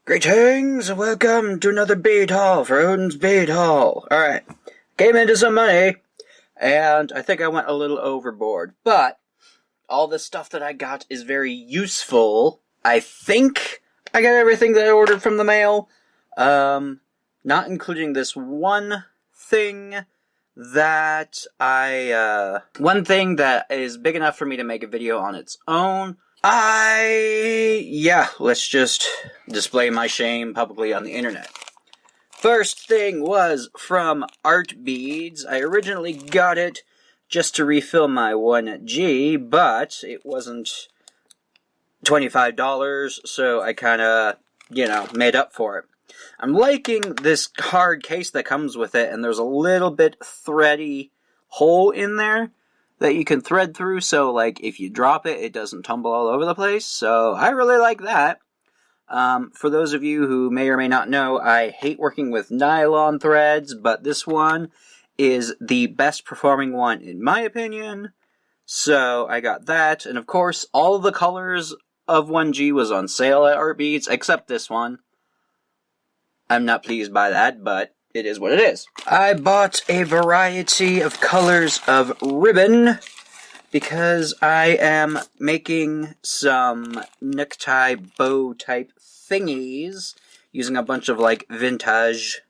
Greetings and welcome to another bead haul for Odin's Bead Haul. Alright, came into some money, and I think I went a little overboard, but all the stuff that I got is very useful. I think I got everything that I ordered from the mail, not including this one thing that one thing that is big enough for me to make a video on its own. Let's just display my shame publicly on the internet. First thing was from Artbeads. I originally got it just to refill my 1G, but it wasn't $25, so I kinda, made up for it. I'm liking this hard case that comes with it, and there's a little bit thready hole in there that you can thread through, so like if you drop it, it doesn't tumble all over the place. So I really like that. For those of you who may or may not know, I hate working with nylon threads, but this one is the best performing one in my opinion. So I got that, and of course all the colors of 1G was on sale at Artbeads, except this one. I'm not pleased by that, but it is what it is. I bought a variety of colors of ribbon because I am making some necktie bow type thingies using a bunch of like vintage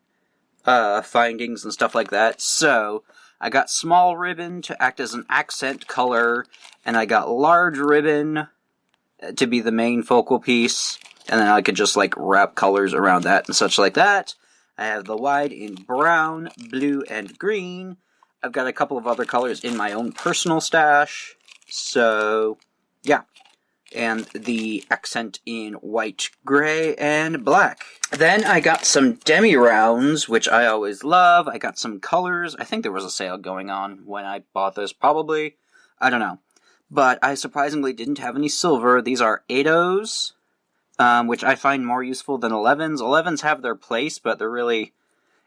findings and stuff like that. So I got small ribbon to act as an accent color, and I got large ribbon to be the main focal piece, and then I could just like wrap colors around that and such like that. I have the wide in brown, blue, and green. I've got a couple of other colors in my own personal stash. So, yeah. And the accent in white, gray, and black. Then I got some demi-rounds, which I always love. I got some colors. I think there was a sale going on when I bought this, probably. I don't know. But I surprisingly didn't have any silver. These are 8-0s. Which I find more useful than 11s. 11s have their place, but there really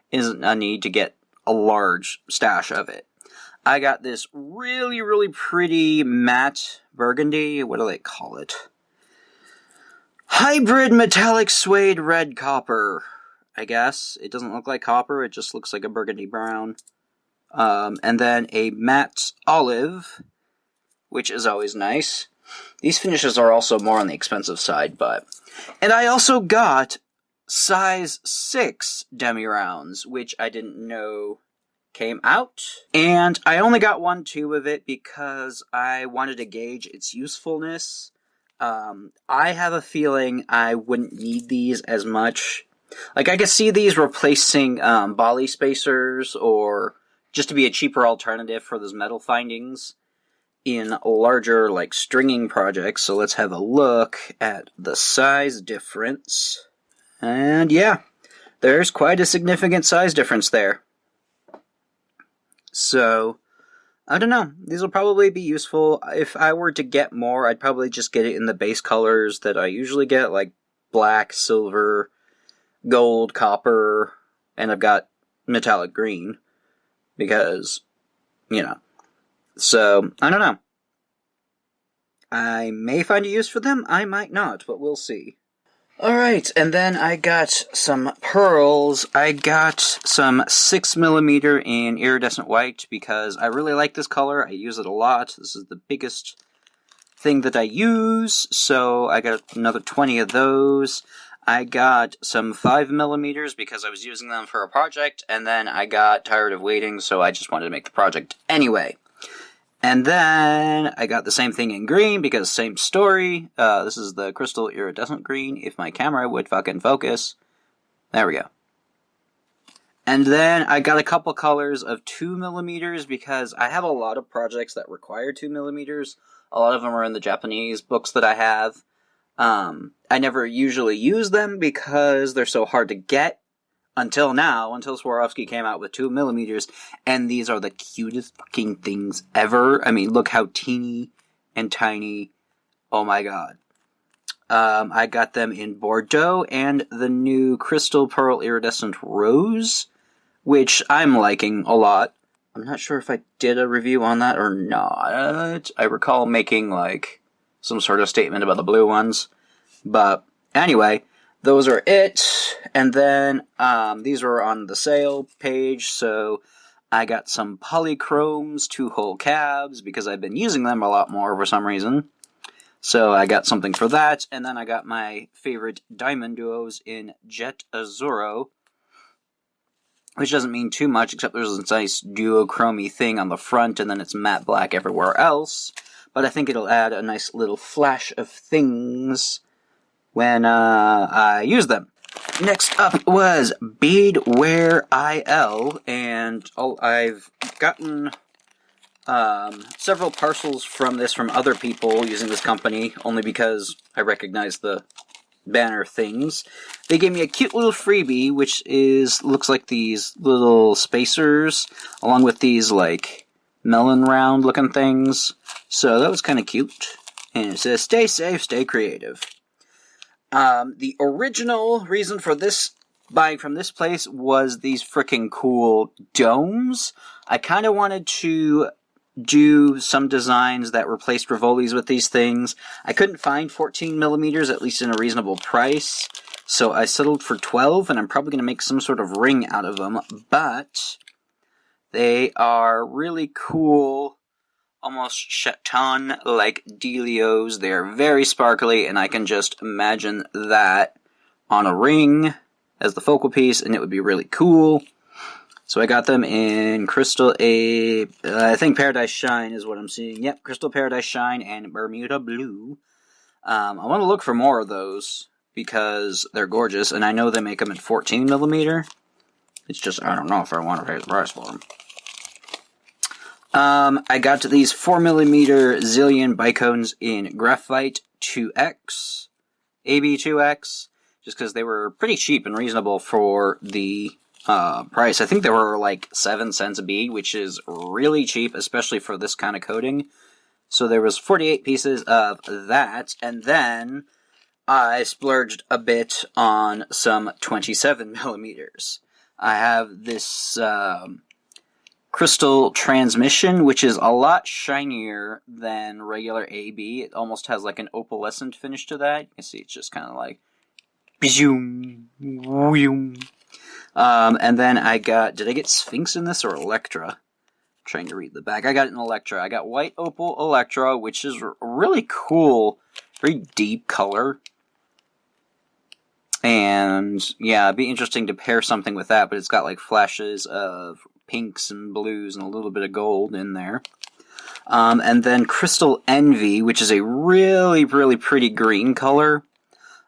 isn't a need to get a large stash of it. I got this really, really pretty matte burgundy. What do they call it? Hybrid metallic suede red copper, I guess. It doesn't look like copper, it just looks like a burgundy brown. And then a matte olive, which is always nice. These finishes are also more on the expensive side, but... And I also got size 6 demi-rounds, which I didn't know came out. And I only got 1 tube of it because I wanted to gauge its usefulness. I have a feeling I wouldn't need these as much. Like, I could see these replacing Bali spacers, or just to be a cheaper alternative for those metal findings in larger, like, stringing projects. So let's have a look at the size difference. And yeah, there's quite a significant size difference there. So, I don't know. These will probably be useful. If I were to get more, I'd probably just get it in the base colors that I usually get, like black, silver, gold, copper, and I've got metallic green. Because, So, I don't know. I may find a use for them, I might not, but we'll see. Alright, and then I got some pearls. I got some 6mm in iridescent white because I really like this color. I use it a lot. This is the biggest thing that I use, so I got another 20 of those. I got some 5mm because I was using them for a project, and then I got tired of waiting, so I just wanted to make the project anyway. And then I got the same thing in green because same story. This is the crystal iridescent green, if my camera would fucking focus. There we go. And then I got a couple colors of 2mm because I have a lot of projects that require 2mm. A lot of them are in the Japanese books that I have. I never usually use them because they're so hard to get. Until now, until Swarovski came out with 2mm, and these are the cutest fucking things ever. I mean, look how teeny and tiny. Oh my god. I got them in Bordeaux and the new Crystal Pearl Iridescent Rose, which I'm liking a lot. I'm not sure if I did a review on that or not. I recall making, like, some sort of statement about the blue ones. But, anyway, those are it. And then these were on the sale page, so I got some polychromes 2-hole cabs because I've been using them a lot more for some reason. So I got something for that, and then I got my favorite diamond duos in Jet Azzurro, which doesn't mean too much, except there's this nice duochrome thing on the front, and then it's matte black everywhere else. But I think it'll add a nice little flash of things when I use them. Next up was Beadwear IL, and I've gotten several parcels from other people using this company, only because I recognize the banner things. They gave me a cute little freebie, which looks like these little spacers, along with these, like, melon round looking things. So that was kind of cute. And it says, stay safe, stay creative. The original reason for buying from this place was these freaking cool domes. I kind of wanted to do some designs that replaced Rivolis with these things. I couldn't find 14 millimeters, at least in a reasonable price, so I settled for 12, and I'm probably going to make some sort of ring out of them, but they are really cool, almost chaton-like dealios. They're very sparkly, and I can just imagine that on a ring as the focal piece, and it would be really cool. So I got them in Crystal I think Paradise Shine is what I'm seeing. Yep, Crystal Paradise Shine and Bermuda Blue. I want to look for more of those because they're gorgeous, and I know they make them in 14 millimeter. It's just, I don't know if I want to pay the price for them. I got these 4 millimeter Zillion bicones in Graphite 2X, AB2X, just because they were pretty cheap and reasonable for the price. I think they were like 7 cents a bead, which is really cheap, especially for this kind of coating. So there was 48 pieces of that, and then I splurged a bit on some 27 millimeters. I have this crystal transmission, which is a lot shinier than regular AB. It almost has like an opalescent finish to that. You can see it's just kind of like zoom, zoom. And then I got, did I get Sphinx in this or Electra? I'm trying to read the back. I got an Electra. I got White Opal Electra, which is a really cool, very deep color. And yeah, it'd be interesting to pair something with that, but it's got like flashes of pinks and blues and a little bit of gold in there. And then Crystal Envy, which is a really, really pretty green color.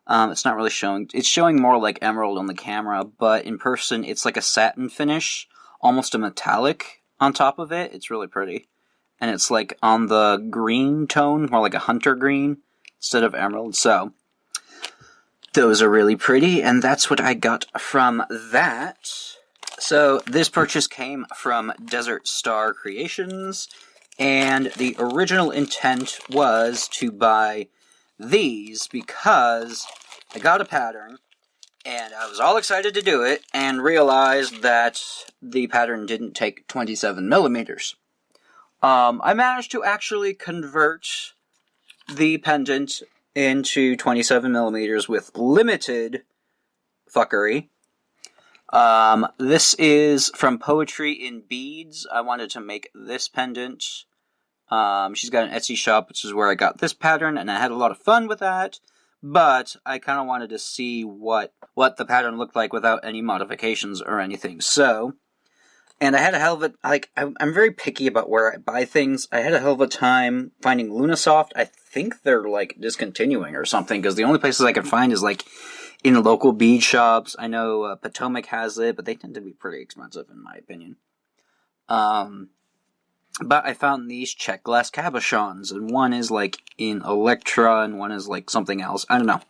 It's not really showing. It's showing more like emerald on the camera, but in person it's like a satin finish, almost a metallic on top of it. It's really pretty. And it's like on the green tone, more like a hunter green instead of emerald. So those are really pretty, and that's what I got from that. So this purchase came from Desert Star Creations, and the original intent was to buy these because I got a pattern, and I was all excited to do it, and realized that the pattern didn't take 27 millimeters. I managed to actually convert the pendant into 27 millimeters with limited fuckery. This is from Poetry in Beads. I wanted to make this pendant. She's got an Etsy shop, which is where I got this pattern, and I had a lot of fun with that, but I kind of wanted to see what the pattern looked like without any modifications or anything. So, and I had a hell of a, like, I'm very picky about where I buy things. I had a hell of a time finding Lunasoft. I think they're, like, discontinuing or something, because the only places I can find is, like, in local bead shops. I know Potomac has it, but they tend to be pretty expensive, in my opinion. But I found these check glass cabochons, and one is, like, in Electra, and one is, like, something else. I don't know.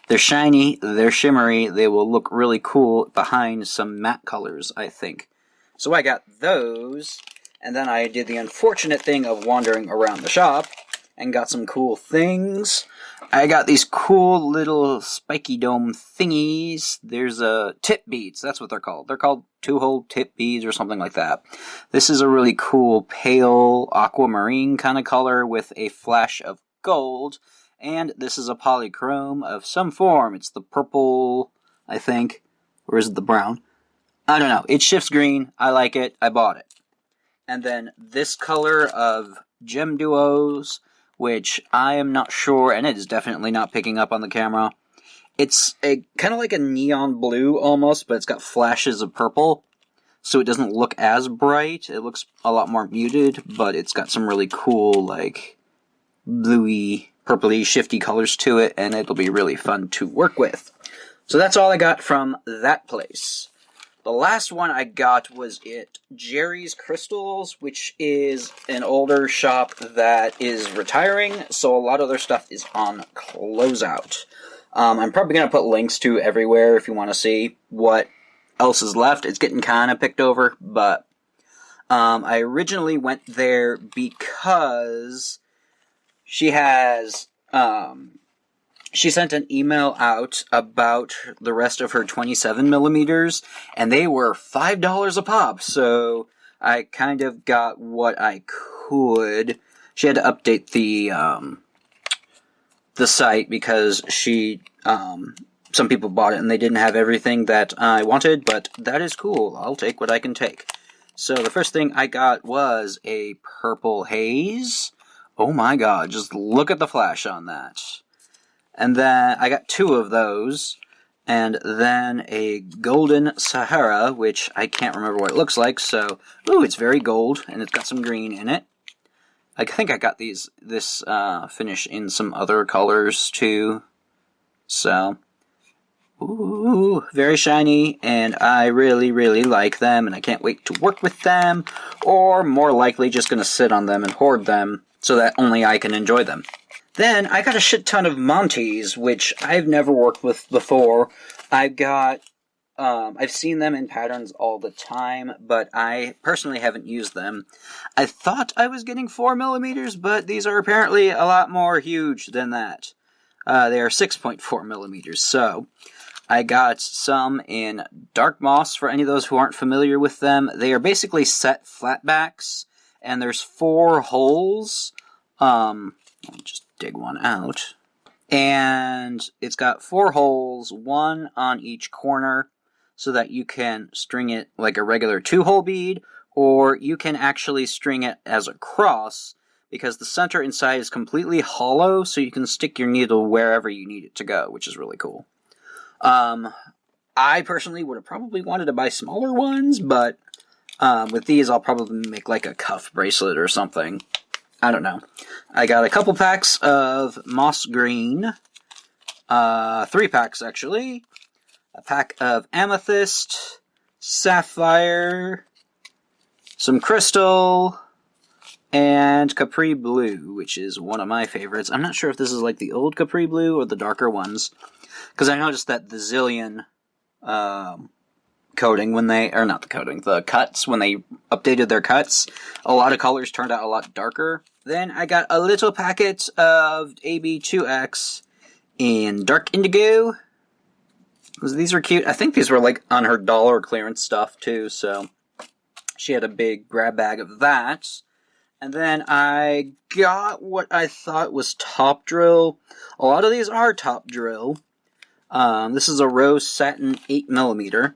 They're shiny, they're shimmery, they will look really cool behind some matte colors, I think. So I got those, and then I did the unfortunate thing of wandering around the shop, and got some cool things. I got these cool little spiky dome thingies. There's tip beads, that's what they're called. They're called 2-hole tip beads or something like that. This is a really cool pale aquamarine kind of color with a flash of gold. And this is a polychrome of some form. It's the purple, I think. Or is it the brown? I don't know. It shifts green. I like it. I bought it. And then this color of Gem Duos, which I am not sure, and it is definitely not picking up on the camera. It's a kind of like a neon blue almost, but it's got flashes of purple. So it doesn't look as bright. It looks a lot more muted, but it's got some really cool, like, bluey, purpley, shifty colors to it, and it'll be really fun to work with. So that's all I got from that place. The last one I got was at Gerri's Crystals, which is an older shop that is retiring, so a lot of their stuff is on closeout. I'm probably going to put links to everywhere if you want to see what else is left. It's getting kind of picked over, but I originally went there because she has... she sent an email out about the rest of her 27mm, and they were $5 a pop, so I kind of got what I could. She had to update the site because she, some people bought it and they didn't have everything that I wanted, but that is cool. I'll take what I can take. So the first thing I got was a purple haze. Oh my god, just look at the flash on that. And then I got 2 of those, and then a golden Sahara, which I can't remember what it looks like, so, ooh, it's very gold, and it's got some green in it. I think I got this finish in some other colors, too. So, ooh, very shiny, and I really, really like them, and I can't wait to work with them, or more likely just going to sit on them and hoard them, so that only I can enjoy them. Then, I got a shit ton of Montes, which I've never worked with before. I've seen them in patterns all the time, but I personally haven't used them. I thought I was getting 4mm, but these are apparently a lot more huge than that. They are 6.4mm, so I got some in Dark Moss for any of those who aren't familiar with them. They are basically set flatbacks, and there's 4 holes. I'll just dig one out. And it's got 4 holes, 1 on each corner, so that you can string it like a regular 2-hole bead, or you can actually string it as a cross, because the center inside is completely hollow, so you can stick your needle wherever you need it to go, which is really cool. I personally would have probably wanted to buy smaller ones, but with these I'll probably make like a cuff bracelet or something. I don't know. I got a couple packs of moss green. 3 packs, actually. A pack of amethyst, sapphire, some crystal, and Capri Blue, which is one of my favorites. I'm not sure if this is like the old Capri Blue or the darker ones, because I noticed that the Zillion coating, when they, or not the coating, the cuts, when they updated their cuts, a lot of colors turned out a lot darker. Then I got a little packet of AB2X in dark indigo. These are cute. I think these were like on her dollar clearance stuff too, so she had a big grab bag of that. And then I got what I thought was top drill. A lot of these are top drill. This is a rose satin 8mm.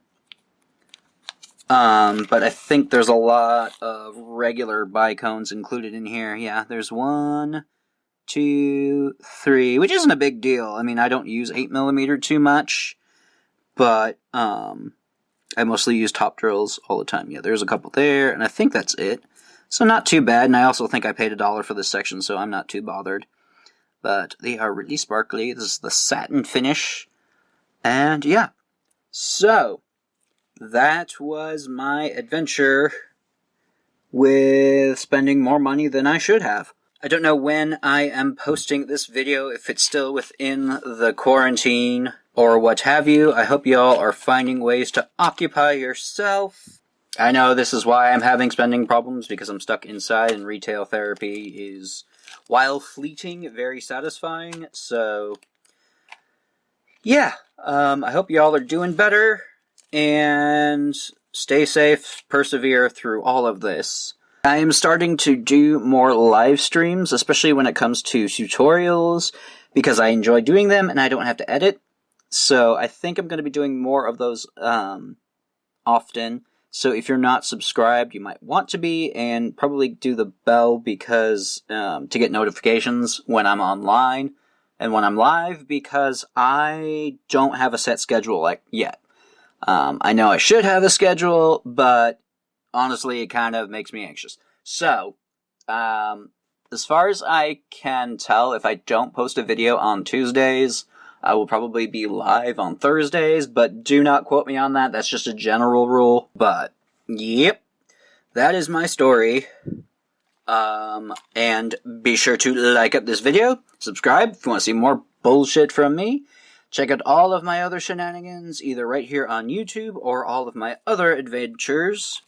But I think there's a lot of regular bicones included in here. Yeah, there's 1, 2, 3, which isn't a big deal. I mean, I don't use 8mm too much, but I mostly use top drills all the time. Yeah, there's a couple there, and I think that's it. So not too bad, and I also think I paid $1 for this section, so I'm not too bothered. But they are really sparkly. This is the satin finish. And yeah, so that was my adventure with spending more money than I should have. I don't know when I am posting this video, if it's still within the quarantine or what have you. I hope y'all are finding ways to occupy yourself. I know this is why I'm having spending problems, because I'm stuck inside, and retail therapy is, while fleeting, very satisfying. So yeah, I hope y'all are doing better, and stay safe, persevere through all of this. I am starting to do more live streams, especially when it comes to tutorials, because I enjoy doing them and I don't have to edit. So I think I'm going to be doing more of those often. So if you're not subscribed, you might want to be, and probably do the bell because to get notifications when I'm online and when I'm live, because I don't have a set schedule yet. I know I should have a schedule, but honestly, it kind of makes me anxious. So, as far as I can tell, if I don't post a video on Tuesdays, I will probably be live on Thursdays, but do not quote me on that. That's just a general rule. But, yep, that is my story. And be sure to like up this video, subscribe if you want to see more bullshit from me. Check out all of my other shenanigans, either right here on YouTube or all of my other adventures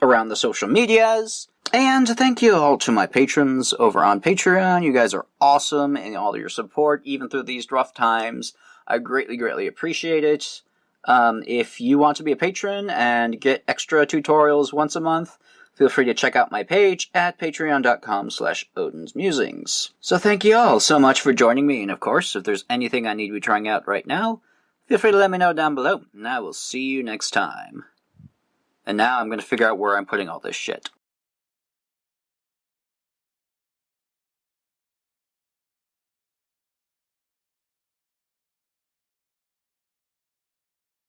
around the social medias. And thank you all to my patrons over on Patreon. You guys are awesome in all your support, even through these rough times. I greatly, greatly appreciate it. If you want to be a patron and get extra tutorials once a month, feel free to check out my page at patreon.com/odins.musings. So thank you all so much for joining me, and of course, if there's anything I need to be trying out right now, feel free to let me know down below, and I will see you next time. And now I'm going to figure out where I'm putting all this shit.